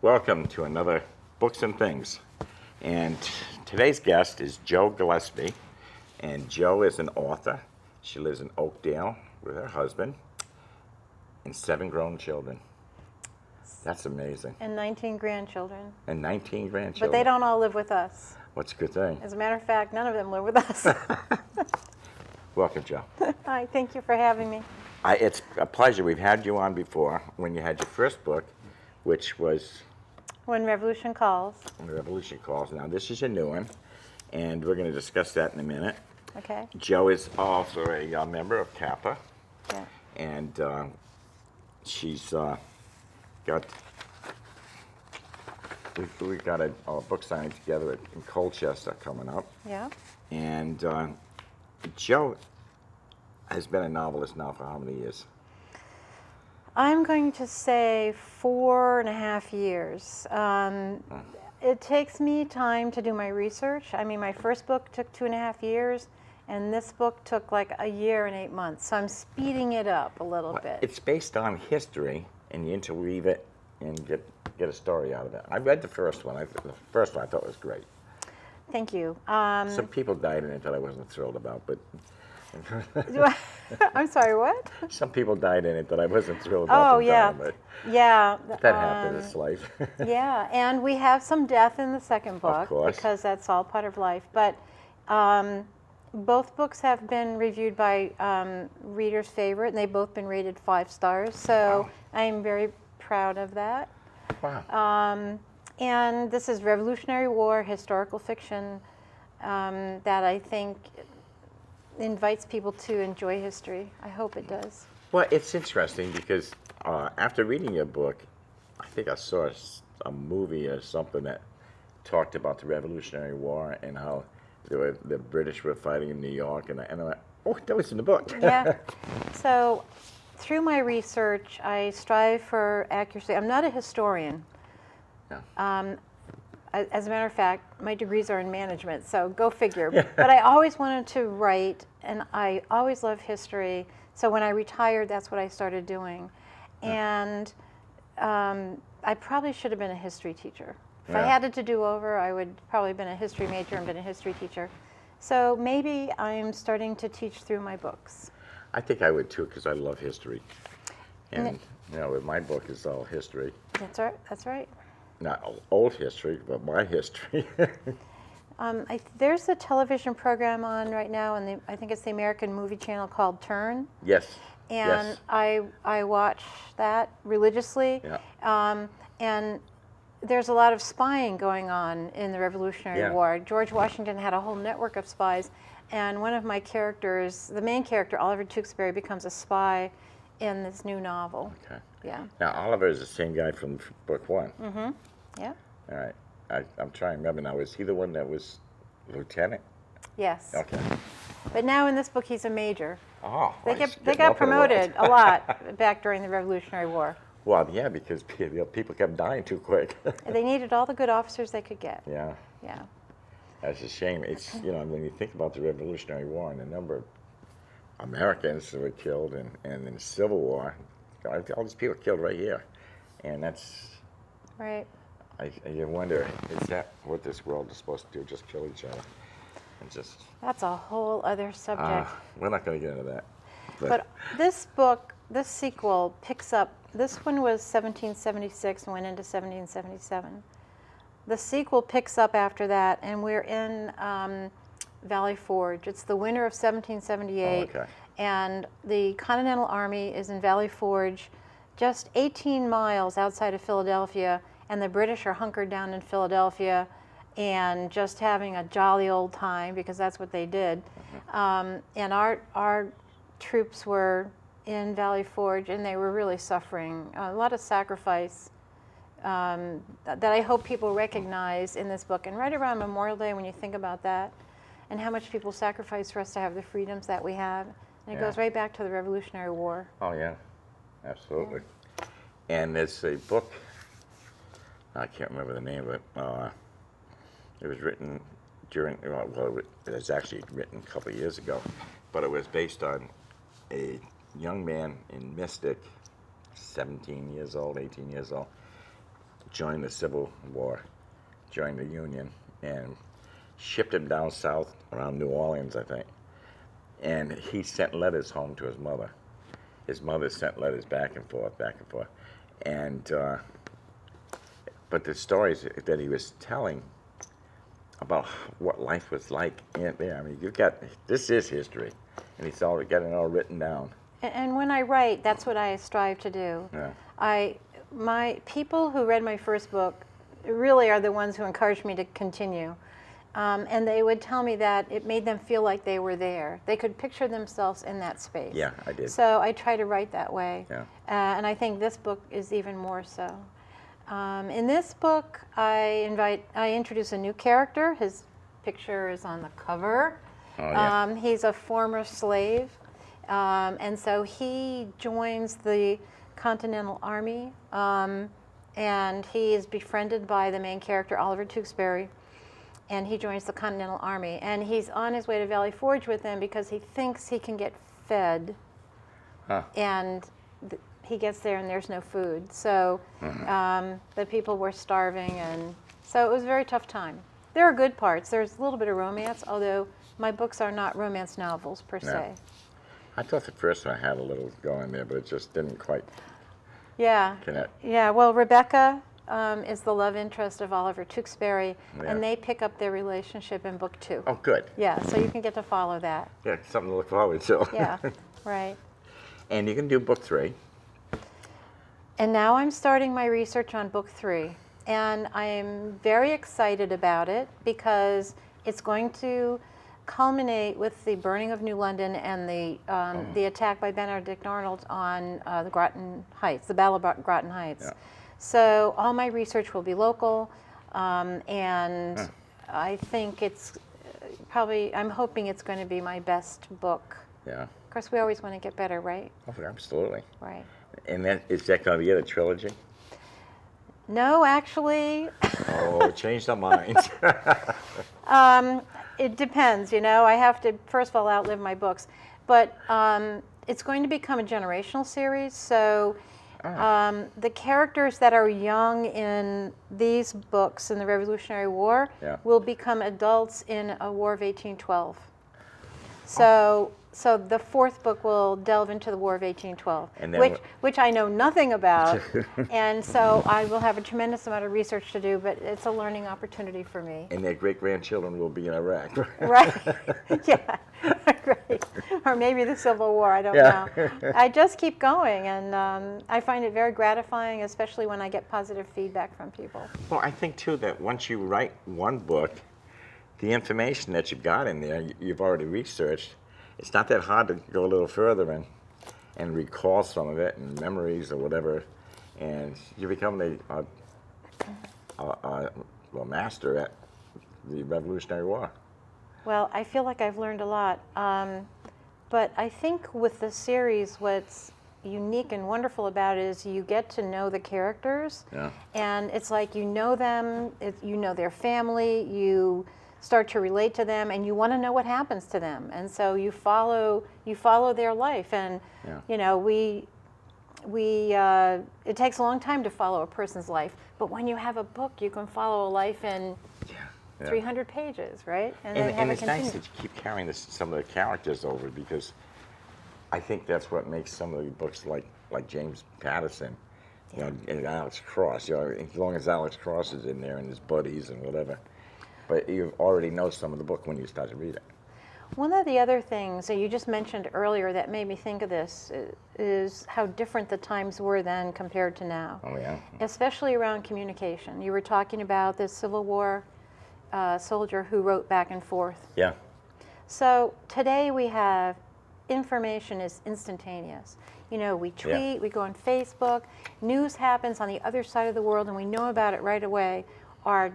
Welcome to another Books and Things. And today's guest is Jo Gillespie. And Jo is an author. She lives in Oakdale with her husband and 7 grown children. That's amazing. And 19 grandchildren. And 19 grandchildren. But they don't all live with us. What's a good thing? As a matter of fact, none of them live with us. Welcome, Jo. Hi, thank you for having me. It's a pleasure. We've had you on before when you had your first book, which was When Revolution Calls. When Revolution Calls. Now, this is a new one, and we're going to discuss that in a minute. Okay. Jo is also a member of Kappa, Yeah. and she's we've got a book signing together in Colchester coming up. Yeah. And Jo has been a novelist now for how many years? I'm going to say 4.5 years. It takes me time to do my research. I mean, my first book took 2.5 years, and this book took like 1 year and 8 months. So I'm speeding it up a little bit. It's based on history, and you interweave it and get a story out of it. I read the first one. The first one I thought was great. Thank you. Some people died in it that I wasn't thrilled about, but I'm sorry, what? some people died in it that I wasn't thrilled about. Oh, yeah. But Yeah. that happens. It's life. Yeah, and we have some death in the second book. Of course. Because that's all part of life. But both books have been reviewed by readers' favorite, and they've both been rated 5 stars. So Wow. I'm very proud of that. Wow. And this is Revolutionary War historical fiction that I think invites people to enjoy history. I hope it does. Well, it's interesting because after reading your book, I think I saw a movie or something that talked about the Revolutionary War and how the British were fighting in New York, and I went, oh, that was in the book. Yeah. So through my research, I strive for accuracy. I'm not a historian. Yeah. As a matter of fact, my degrees are in management, so go figure. But I always wanted to write, and I always loved history. So when I retired, that's what I started doing. And I probably should have been a history teacher. If I had it to do over, I would probably have been a history major and been a history teacher. So maybe I'm starting to teach through my books. I think I would too, because I love history. And my book is all history. That's right. That's right. Not old history, but my history. There's a television program on right now, and I think it's the American Movie Channel called Turn. Yes. And yes. I watch that religiously. Yeah. And there's a lot of spying going on in the Revolutionary War. George Washington had a whole network of spies, and one of my characters, the main character, Oliver Tewksbury, becomes a spy in this new novel. Okay. Yeah. Now, Oliver is the same guy from book 1. Mm-hmm. Yeah. All right. I'm trying to remember now. Was he the one that was lieutenant? Yes. Okay. But now in this book, he's a major. Oh. They got promoted a lot back during the Revolutionary War. Well, yeah, because people kept dying too quick. They needed all the good officers they could get. Yeah. Yeah. That's a shame. It's, when you think about the Revolutionary War and the number of Americans that were killed and in the Civil War, all these people killed right here. And that's... Right. I wonder, is that what this world is supposed to do, just kill each other? And just... That's a whole other subject. We're not going to get into that. But this book, this sequel picks up, this one was 1776 and went into 1777. The sequel picks up after that, and we're in Valley Forge. It's the winter of 1778, and the Continental Army is in Valley Forge, just 18 miles outside of Philadelphia, and the British are hunkered down in Philadelphia and just having a jolly old time, because that's what they did. And our troops were in Valley Forge, and they were really suffering. A lot of sacrifice that I hope people recognize in this book. And right around Memorial Day, when you think about that, and how much people sacrifice for us to have the freedoms that we have, and it goes right back to the Revolutionary War. Oh, yeah. Absolutely. And there's a book, I can't remember the name of it. It was written during, well, it was actually written a couple of years ago, but it was based on a young man in Mystic, 17 years old, 18 years old, joined the Civil War, joined the Union, and shipped him down south around New Orleans, I think. And he sent letters home to his mother. His mother sent letters back and forth, back and forth. And, but the stories that he was telling about what life was like in there, I mean, this is history. And he's already got it all written down. And when I write, that's what I strive to do. Yeah. My people who read my first book really are the ones who encouraged me to continue. And they would tell me that it made them feel like they were there. They could picture themselves in that space. Yeah, I did. So I try to write that way. Yeah. And I think this book is even more so. In this book, I introduce a new character. His picture is on the cover. Oh, yeah. He's a former slave. And so he joins the Continental Army. And he is befriended by the main character, Oliver Tewksbury. And he joins the Continental Army. And he's on his way to Valley Forge with them because he thinks he can get fed. Huh. And he gets there and there's no food. So the people were starving. And so it was a very tough time. There are good parts. There's a little bit of romance, although my books are not romance novels per se. I thought the first one had a little going there, but it just didn't quite connect. Yeah, well, Rebecca is the love interest of Oliver Tewksbury, and they pick up their relationship in book 2. Oh, good. Yeah, so you can get to follow that. Yeah, something to look forward to. Yeah, right. And you can do book 3. And now I'm starting my research on book 3, and I'm very excited about it because it's going to culminate with the burning of New London and the attack by Benedict Arnold on the Groton Heights, the Battle of Groton Heights. Yeah. So all my research will be local, and I think it's I'm hoping it's going to be my best book. Yeah. Of course, we always want to get better, right? Oh, absolutely. Right. And is that going to be a trilogy? No, actually. Oh, change their minds. It depends, you know. I have to, first of all, outlive my books. But it's going to become a generational series. So the characters that are young in these books in the Revolutionary War will become adults in a War of 1812. So the 4th book will delve into the War of 1812, which I know nothing about, and so I will have a tremendous amount of research to do, but it's a learning opportunity for me. And their great-grandchildren will be in Iraq. Right, yeah, right. Or maybe the Civil War, I don't know. I just keep going, and I find it very gratifying, especially when I get positive feedback from people. Well, I think, too, that once you write one book, the information that you've got in there, you've already researched. It's not that hard to go a little further and recall some of it and memories or whatever, and you become a master at the Revolutionary War. Well, I feel like I've learned a lot, but I think with the series, what's unique and wonderful about it is you get to know the characters, and it's like you know them, you know their family, you start to relate to them, and you want to know what happens to them, and so you follow their life, and you know it takes a long time to follow a person's life, but when you have a book, you can follow a life in 300 pages, right? And it's nice that you keep carrying some of the characters over, because I think that's what makes some of the books like James Patterson, you know, and Alex Cross. You know, as long as Alex Cross is in there and his buddies and whatever. But you already know some of the book when you start to read it. One of the other things that you just mentioned earlier that made me think of this is how different the times were then compared to now. Oh, yeah. Especially around communication. You were talking about this Civil War soldier who wrote back and forth. Yeah. So today we have information is instantaneous. You know, we tweet, we go on Facebook, news happens on the other side of the world, and we know about it right away. Our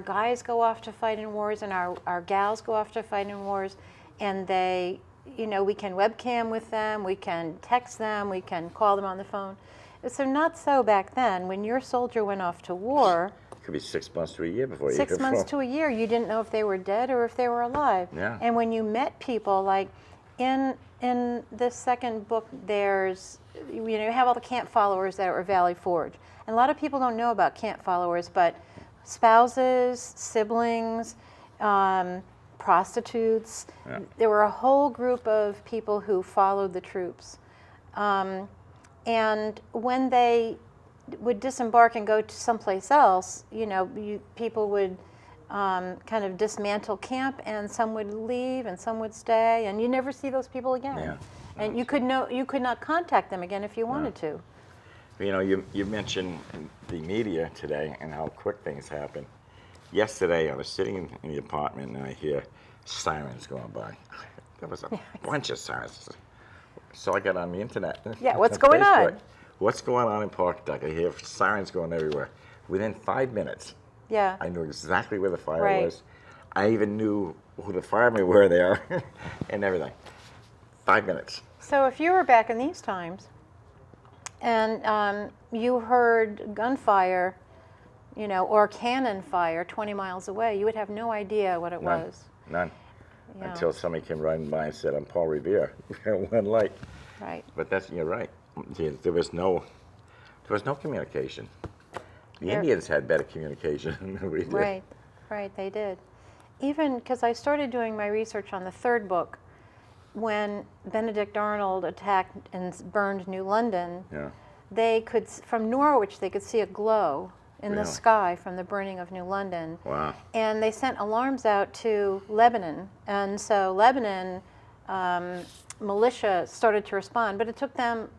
guys go off to fight in wars, and our gals go off to fight in wars, and they, you know, we can webcam with them, we can text them, we can call them on the phone. So not so back then. When your soldier went off to war, it could be 6 months to a year before you 6 months to a year, you didn't know if they were dead or if they were alive. Yeah. And when you met people, like in in this second book, there's, you have all the camp followers that are Valley Forge. And a lot of people don't know about camp followers, but spouses, siblings, prostitutes, Yeah. there were a whole group of people who followed the troops. And when they would disembark and go to someplace else, people would kind of dismantle camp, and some would leave and some would stay, and you never see those people again. Yeah. And you could not contact them again if you wanted to. You mentioned the media today and how quick things happen. Yesterday, I was sitting in the apartment and I hear sirens going by. There was a bunch of sirens. So I got on the internet. Yeah, what's going on? What's going on in Park Duck? I hear sirens going everywhere. Within 5 minutes, Yeah. I knew exactly where the fire Right. was. I even knew who the firemen were there and everything. 5 minutes. So if you were back in these times and you heard gunfire, or cannon fire 20 miles away, you would have no idea what it was. None. Yeah. Until somebody came riding by and said, "I'm Paul Revere." One light. Right. But you're right. There was no communication. The There- Indians had better communication than we did. Right, they did. Even because I started doing my research on the third book when Benedict Arnold attacked and burned New London. Yeah. They could, from Norwich, they could see a glow in the Really? sky from the burning of New London. Wow. And they sent alarms out to Lebanon. And so Lebanon militia started to respond, but it took them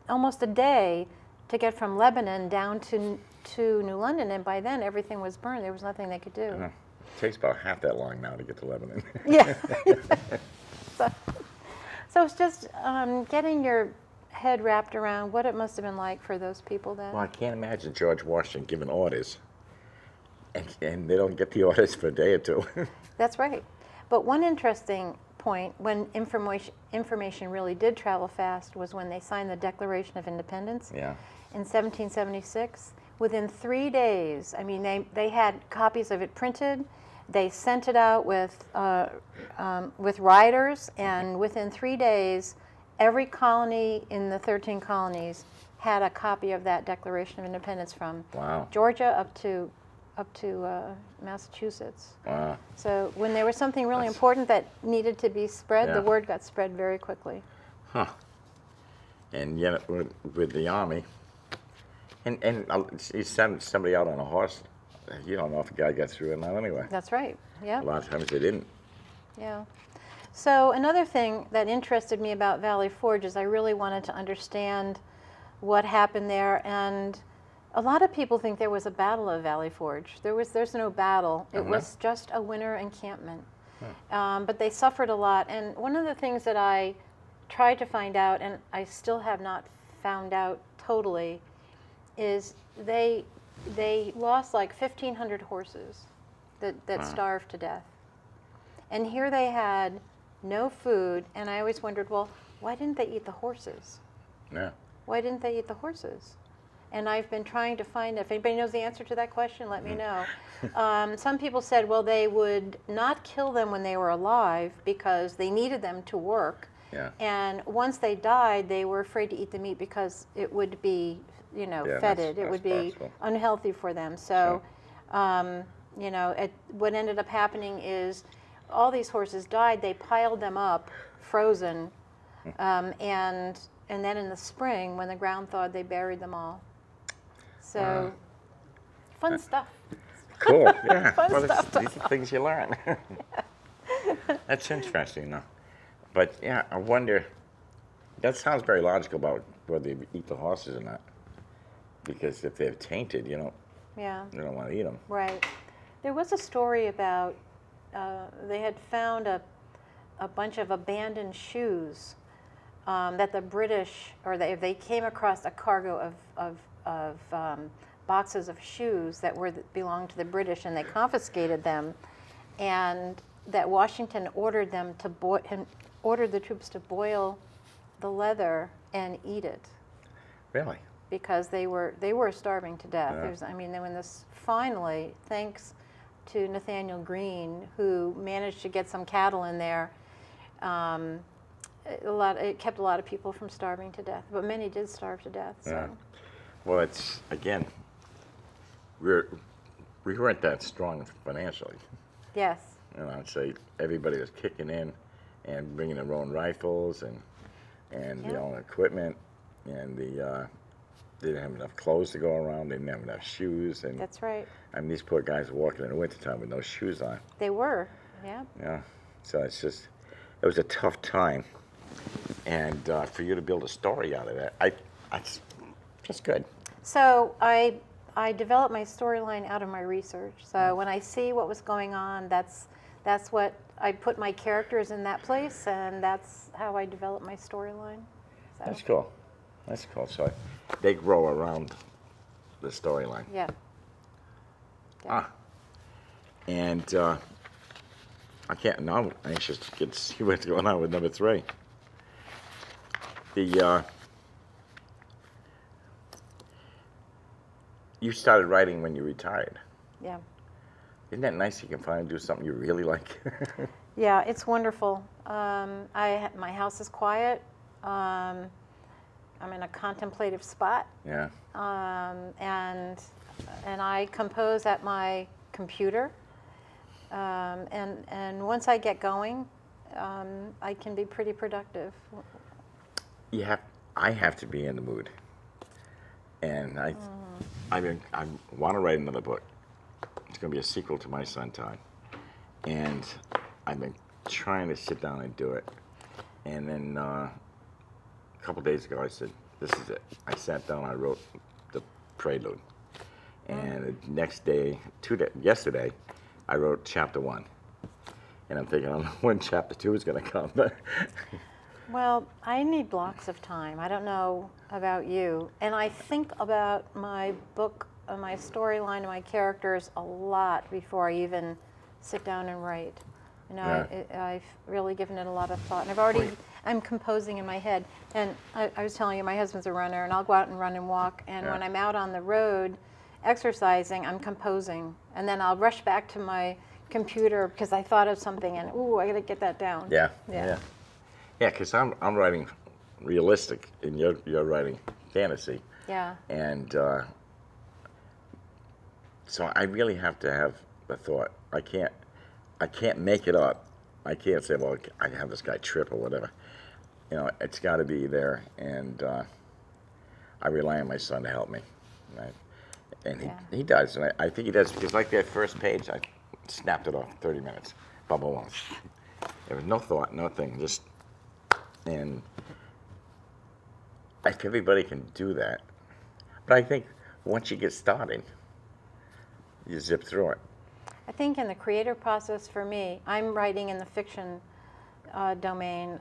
almost a day to get from Lebanon down to New London, and by then everything was burned. There was nothing they could do. It takes about half that long now to get to Lebanon. Yeah. So it's just getting your head wrapped around what it must have been like for those people then. Well, I can't imagine George Washington giving orders, and they don't get the orders for a day or two. That's right. But one interesting point, when information really did travel fast, was when they signed the Declaration of Independence Yeah. in 1776. Within 3 days, I mean, they had copies of it printed. They sent it out with riders, and within 3 days, every colony in the 13 colonies had a copy of that Declaration of Independence, from Wow. Georgia up to Massachusetts. Wow. So when there was something really important that needed to be spread, Yeah. the word got spread very quickly. Huh. And yet with the army, and you send somebody out on a horse, you don't know if a guy got through or not anyway. That's right. Yeah. A lot of times they didn't. Yeah. So another thing that interested me about Valley Forge is I really wanted to understand what happened there, and a lot of people think there was a battle of Valley Forge. There's no battle. It was just a winter encampment. But they suffered a lot, and one of the things that I tried to find out, and I still have not found out totally, is they lost like 1,500 horses that starved to death. And here they had no food, and I always wondered, well, why didn't they eat the horses? Yeah. Why didn't they eat the horses? And I've been trying to find, if anybody knows the answer to that question, let me know. Some people said, well, they would not kill them when they were alive because they needed them to work. Yeah. And once they died, they were afraid to eat the meat because it would be, Yeah, fetid. It that's would be possible. unhealthy for them. So, what ended up happening is all these horses died. They piled them up, frozen, and then in the spring, when the ground thawed, they buried them all. So, fun stuff. Cool. Yeah. Fun Well, stuff. these are things you learn. That's interesting, though. But yeah, I wonder. That sounds very logical about whether they eat the horses or not. Because if they're tainted, you don't want to eat them. Right. There was a story about they had found a bunch of abandoned shoes that the British, or they came across a cargo of boxes of shoes that belonged to the British, and they confiscated them, and that Washington ordered the troops to boil the leather and eat it. Really? Because they were starving to death. Yeah. When this finally, thanks to Nathaniel Greene, who managed to get some cattle in there, it kept a lot of people from starving to death, but many did starve to death. So. Yeah. Well, it's, again, we weren't that strong financially. Yes. You know, I'd say everybody was kicking in and bringing their own rifles and their own equipment, and they didn't have enough clothes to go around. They didn't have enough shoes, and That's right. I mean, these poor guys were walking in the wintertime with no shoes on. They were. Yeah. Yeah, so it was a tough time, and for you to build a story out of that, it's just good. So I developed my storyline out of my research. So when I see what was going on, that's what I put my characters in that place, and that's how I developed my storyline. So. That's cool. That's cool. So they grow around the storyline. Yeah. And I can't. Now I'm anxious to get to see what's going on with number 3. You started writing when you retired. Yeah. Isn't that nice? You can finally do something you really like. Yeah, it's wonderful. My house is quiet. I'm in a contemplative spot. Yeah. And I compose at my computer. And once I get going, I can be pretty productive. I have to be in the mood, and I want to write another book. It's going to be a sequel to My Son Todd, and I've been trying to sit down and do it. And then a couple days ago, I said, "This is it." I sat down, I wrote the prelude, and the next day, yesterday, I wrote chapter 1, and I'm thinking, I don't know when chapter 2 is going to come. Well, I need blocks of time. I don't know about you. And I think about my book, my storyline, and my characters a lot before I even sit down and write. You know, I've really given it a lot of thought. And I'm composing in my head. And I was telling you, my husband's a runner, and I'll go out and run and walk. And when I'm out on the road exercising, I'm composing. And then I'll rush back to my computer because I thought of something, and I got to get that down. Yeah, because I'm writing realistic, and you're writing fantasy. Yeah. And so I really have to have a thought. I can't make it up. I can't say, well, I have this guy trip or whatever. You know, it's got to be there, and I rely on my son to help me. Right? And he does, and I think he does, because like that first page, I snapped it off in 30 minutes. Boom, boom, boom. There was no thought, nothing, just, and if everybody can do that, but I think once you get started, you zip through it. I think in the creative process for me, I'm writing in the fiction domain.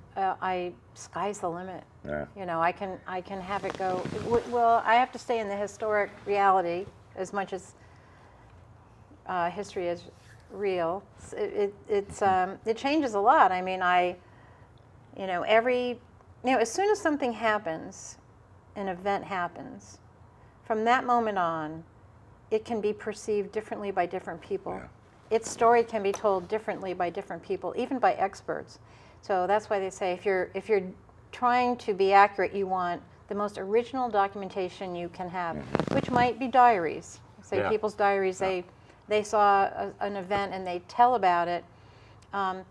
Sky's the limit. Yeah. You know, I can have it go. Well, I have to stay in the historic reality as much as history is real. It changes a lot. I mean, as soon as something happens, an event happens, from that moment on, it can be perceived differently by different people. Yeah. Its story can be told differently by different people, even by experts. So that's why they say if you're trying to be accurate, you want the most original documentation you can have, which might be diaries. Say people's diaries, they saw an event and they tell about it. And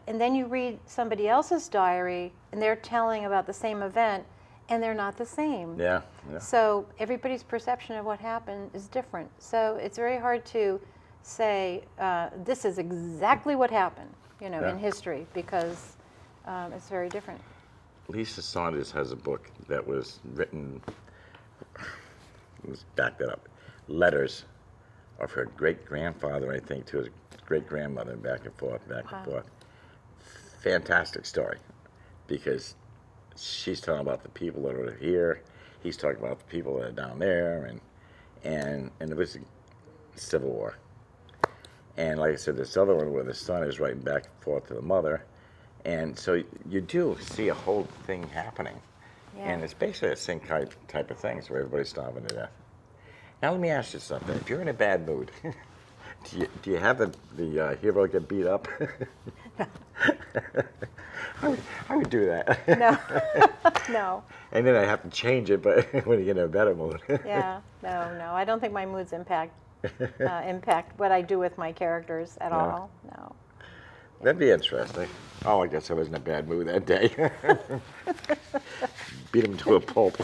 then you read somebody else's diary and they're telling about the same event, and they're not the same. Yeah. So everybody's perception of what happened is different. So it's very hard to say this is exactly what happened, in history, because it's very different. Lisa Saunders has a book that was written, let's back that up, letters of her great-grandfather, I think, to his great-grandmother, back and forth. Fantastic story, because she's talking about the people that are here, he's talking about the people that are down there, and it was a Civil War. And like I said, this other one where the son is writing back and forth to the mother, and so you do see a whole thing happening. Yeah. And it's basically the same type of things where everybody's starving to death. Now let me ask you something. If you're in a bad mood, do you have the hero get beat up? I would do that. No, no. And then I have to change it, but when you get in a better mood. Yeah, no. I don't think my moods impact what I do with my characters at No. all. No. That'd be interesting. Oh, I guess I was in a bad mood that day. Beat him to a pulp.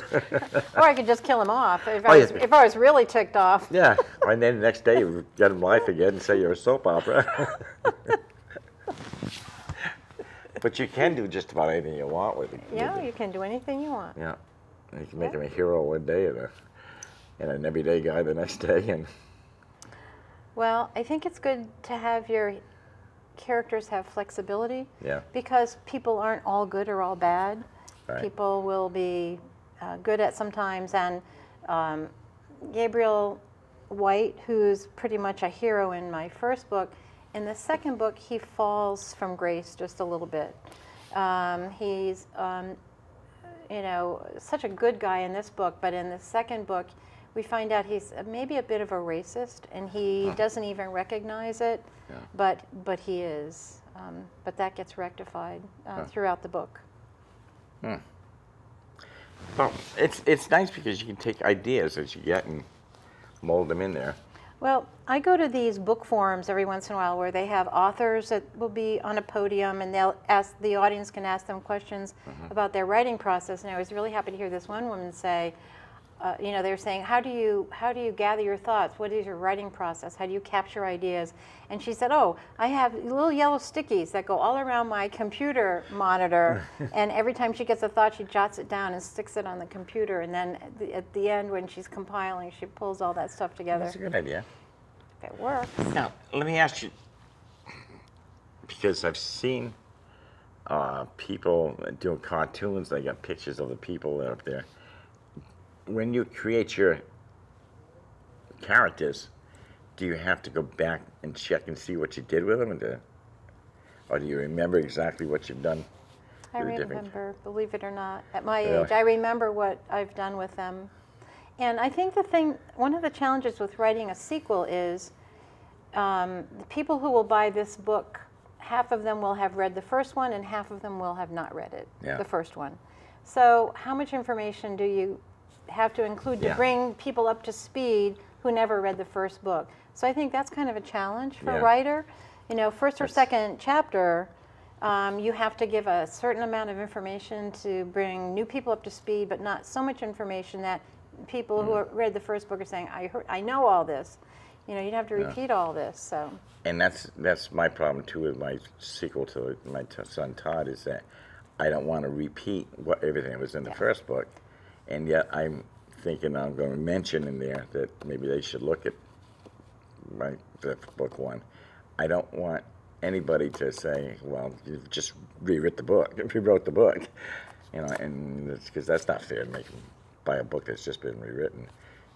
Or I could just kill him off if Oh, yeah. if I was really ticked off. Yeah, and then the next day you get him life again and say you're a soap opera. But you can do just about anything you want with it. Yeah, you can do anything you want. Yeah, you can make Yeah. him a hero one day and an everyday guy the next day. And Well, I think it's good to have your characters have flexibility. yeah, Because people aren't all good or all bad. Right. People will be good at sometimes, and Gabriel White, who's pretty much a hero in my first book, in the second book he falls from grace just a little bit. He's such a good guy in this book, but in the second book we find out he's maybe a bit of a racist, and he doesn't even recognize it. Yeah. But he is. But that gets rectified throughout the book. well, it's nice because you can take ideas that you get and mold them in there. Well, I go to these book forums every once in a while where they have authors that will be on a podium, and the audience can ask them questions about their writing process. And I was really happy to hear this one woman say, they were saying, how do you gather your thoughts? What is your writing process? How do you capture ideas? And she said, oh, I have little yellow stickies that go all around my computer monitor, and every time she gets a thought, she jots it down and sticks it on the computer, and then at the end, when she's compiling, she pulls all that stuff together. That's a good idea. If it works. Now, let me ask you, because I've seen people doing cartoons, they got pictures of the people that are up there. When you create your characters, do you have to go back and check and see what you did with them? Or do you remember exactly what you've done? I with the different- remember, believe it or not, at my Really? age, I remember what I've done with them. And I think one of the challenges with writing a sequel is the people who will buy this book, half of them will have read the first one and half of them will have not read it, Yeah. the first one. So how much information do you have to include to Yeah. bring people up to speed who never read the first book? So I think that's kind of a challenge for Yeah. a writer. First or That's- second chapter, you have to give a certain amount of information to bring new people up to speed, but not so much information that people who read the first book are saying, I know all this. You'd have to repeat all this. So And that's my problem too with my sequel to my son Todd, is that I don't want to repeat everything that was in the first book, and yet I'm thinking I'm going to mention in there that maybe they should look at the book one. I don't want anybody to say, well, you just rewrote the book, and because that's not fair to make them buy a book that's just been rewritten.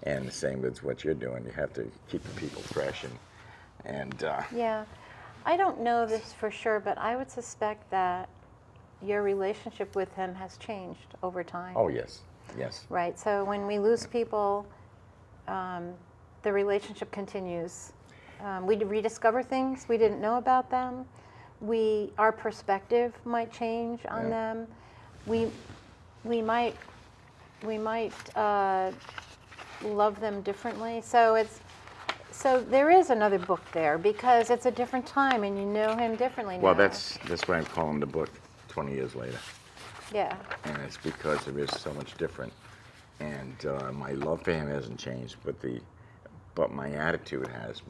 And the same with what you're doing. You have to keep the people fresh and yeah, I don't know this for sure, but I would suspect that your relationship with him has changed over time. oh yes. Right. So when we lose people, the relationship continues. We rediscover things we didn't know about them. Our perspective might change on Yeah. them. We might love them differently. So there is another book there because it's a different time and you know him differently now. Well, that's why I'm calling the book 20 years later, Yeah. and it's because it is so much different. And my love for him hasn't changed, but my attitude has.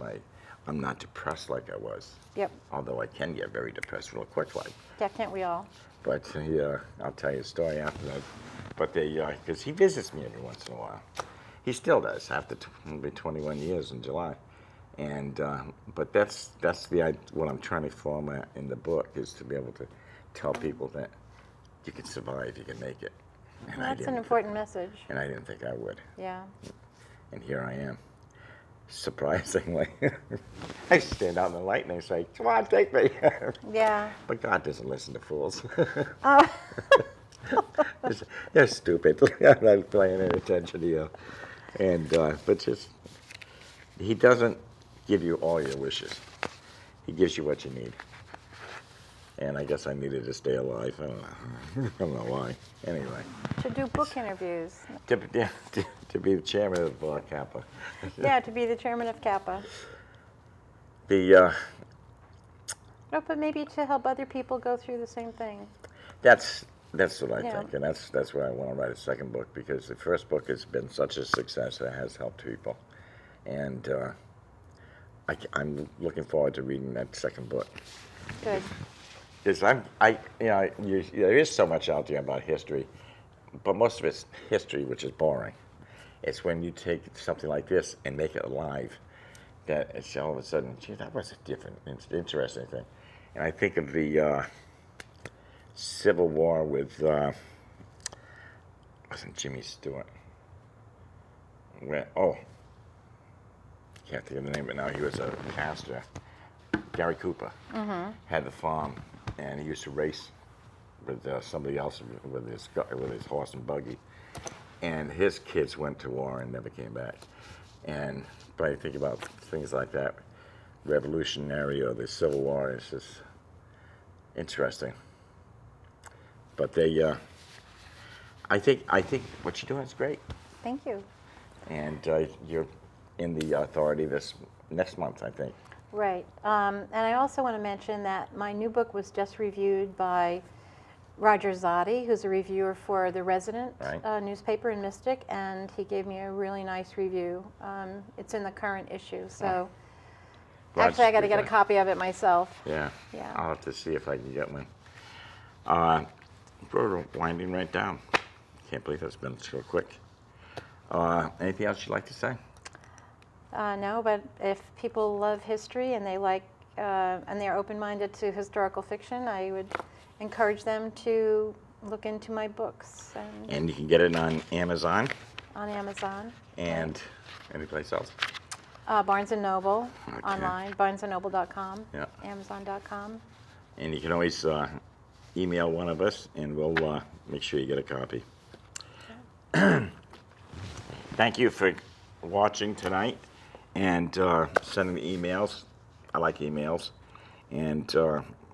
I'm not depressed like I was. Yep. Although I can get very depressed real quick, like. Yeah, can't we all? But I'll tell you a story after that. But because he visits me every once in a while. He still does after it'll be 21 years in July. And but that's what I'm trying to form in the book, is to be able to tell people that you can survive, you can make it. And Well, that's an important message. And I didn't think I would. Yeah. And here I am. Surprisingly. I stand out in the light and I say, come on, take me. Yeah. But God doesn't listen to fools. Oh. They're stupid. I'm not paying any attention to you. And but just, he doesn't give you all your wishes. He gives you what you need. and I guess I needed to stay alive. I don't know, I don't know why. Anyway, To do book interviews. to be the chairman of Kappa. Yeah, to be the chairman of Kappa. The No, but maybe to help other people go through the same thing. that's what I Yeah. think, and that's why I want to write a second book, because the first book has been such a success that it has helped people, and I'm looking forward to reading that second book. Good. Because there is so much out there about history, but most of it's history, which is boring. It's when you take something like this and make it alive that it's all of a sudden, gee, that was a different, interesting thing. And I think of the Civil War with, wasn't Jimmy Stewart? Can't think of the name, but now he was a pastor. Gary Cooper had the farm, and he used to race with somebody else with his horse and buggy, and his kids went to war and never came back. But I think about things like that, Revolutionary or the Civil War, it's just interesting. But I think what you're doing is great, Thank you. and you're in the authority this next month, I think. Right. And I also want to mention that my new book was just reviewed by Roger Zotti, who's a reviewer for The Resident Right. Newspaper in Mystic, and he gave me a really nice review. It's in the current issue, so actually I got to get a copy of it myself. Yeah. Yeah. I'll have to see if I can get one. We're winding right down. Can't believe it's been so quick. Anything else you'd like to say? No, but if people love history and they like and they're open-minded to historical fiction, I would encourage them to look into my books And you can get it on Amazon on Amazon. and anyplace else. Barnes & Noble Okay. online, barnesandnoble.com, Yeah. amazon.com. And you can always email one of us, and we'll make sure you get a copy. Thank you for watching tonight and sending the emails. I like emails. And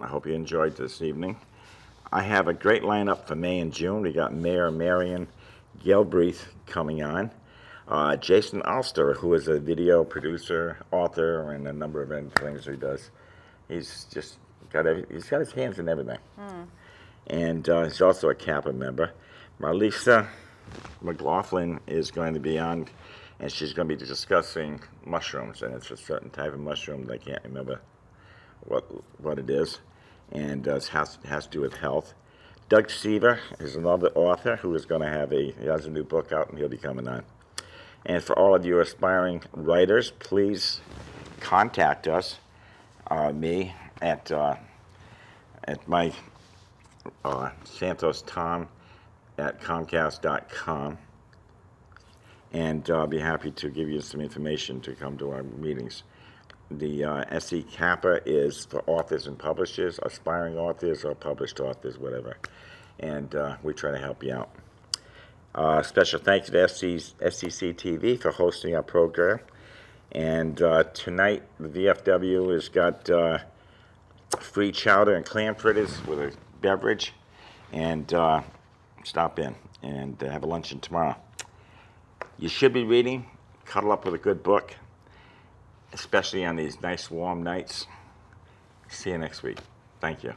I hope you enjoyed this evening. I have a great lineup for May and June. We got Mayor Marion Gilbreth coming on. Jason Alster, who is a video producer, author, and a number of other things he does. He's just he's got his hands in everything. And he's also a Kappa member. Marlisa McLaughlin is going to be on, and she's going to be discussing mushrooms, and it's a certain type of mushroom that I can't remember what it is, and it has to do with health. Doug Seaver is another author who is going to he has a new book out, and he'll be coming on. And for all of you aspiring writers, please contact us, me, at my Santos Tom at Comcast.com, and I'll be happy to give you some information to come to our meetings. The SE Kappa is for authors and publishers, aspiring authors or published authors, whatever, and we try to help you out. Special thanks to SCC TV for hosting our program. And tonight, the VFW has got free chowder and clam fritters with a beverage. And stop in and have a luncheon tomorrow. You should be reading. Cuddle up with a good book, especially on these nice warm nights. See you next week. Thank you.